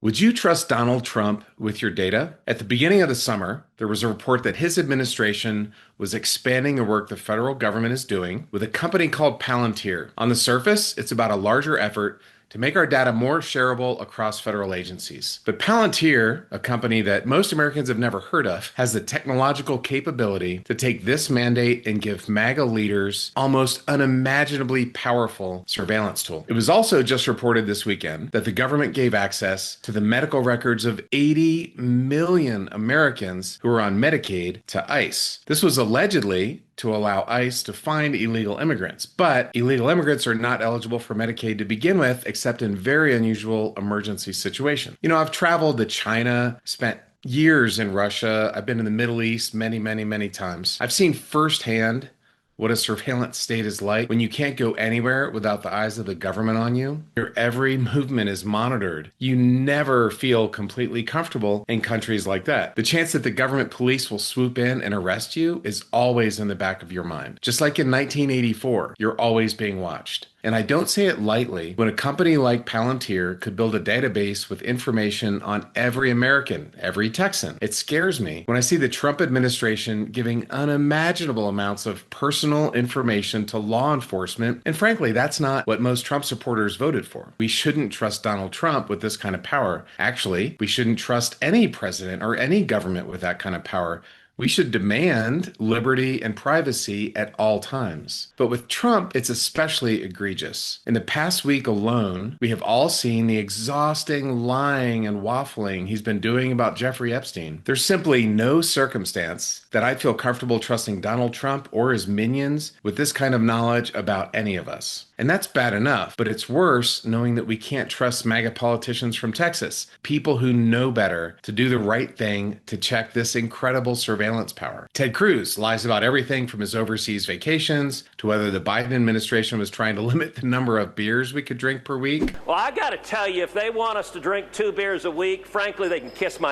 Would you trust Donald Trump with your data? At the beginning of the summer, there was a report that his administration was expanding the work the federal government is doing with a company called Palantir. On the surface, it's about a larger effort to make our data more shareable across federal agencies. But Palantir, a company that most Americans have never heard of, has the technological capability to take this mandate and give MAGA leaders almost unimaginably powerful surveillance tool. It was also just reported this weekend that the government gave access to the medical records of 80 million Americans who are on Medicaid to ICE. This was allegedly to allow ICE to find illegal immigrants. But illegal immigrants are not eligible for Medicaid to begin with, except in very unusual emergency situations. I've traveled to China, spent years in Russia. I've been in the Middle East many, many, many times. I've seen firsthand what a surveillance state is like when you can't go anywhere without the eyes of the government on you. Your every movement is monitored. You never feel completely comfortable in countries like that. The chance that the government police will swoop in and arrest you is always in the back of your mind. Just like in 1984, you're always being watched. And I don't say it lightly when a company like Palantir could build a database with information on every American, every Texan. It scares me when I see the Trump administration giving unimaginable amounts of personal information to law enforcement. And frankly, that's not what most Trump supporters voted for. We shouldn't trust Donald Trump with this kind of power. Actually, we shouldn't trust any president or any government with that kind of power. We should demand liberty and privacy at all times. But with Trump, it's especially egregious. In the past week alone, we have all seen the exhausting lying and waffling he's been doing about Jeffrey Epstein. There's simply no circumstance that I'd feel comfortable trusting Donald Trump or his minions with this kind of knowledge about any of us. And that's bad enough, but it's worse knowing that we can't trust MAGA politicians from Texas, people who know better to do the right thing to check this incredible surveillance power. Ted Cruz lies about everything from his overseas vacations to whether the Biden administration was trying to limit the number of beers we could drink per week. Well, I got to tell you, if they want us to drink 2 beers a week, frankly, they can kiss my.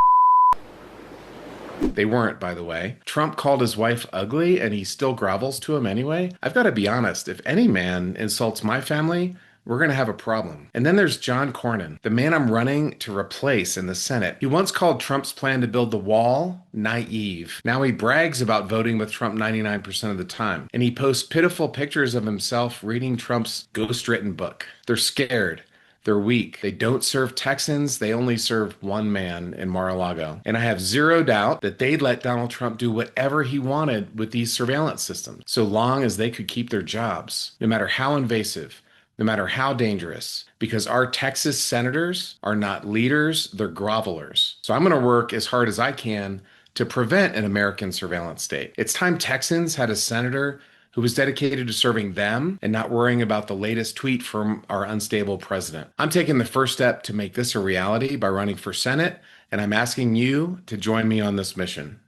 They weren't, by the way. Trump called his wife ugly, and he still grovels to him anyway. I've got to be honest, if any man insults my family, we're going to have a problem. And then there's John Cornyn, the man I'm running to replace in the Senate. He once called Trump's plan to build the wall naive. Now he brags about voting with Trump 99% of the time. And he posts pitiful pictures of himself reading Trump's ghost-written book. They're scared. They're weak. They don't serve Texans. They only serve one man in Mar-a-Lago. And I have zero doubt that they'd let Donald Trump do whatever he wanted with these surveillance systems, so long as they could keep their jobs, no matter how invasive, no matter how dangerous, because our Texas senators are not leaders, they're grovelers. So I'm going to work as hard as I can to prevent an American surveillance state. It's time Texans had a senator who was dedicated to serving them and not worrying about the latest tweet from our unstable president. I'm taking the first step to make this a reality by running for Senate, and I'm asking you to join me on this mission.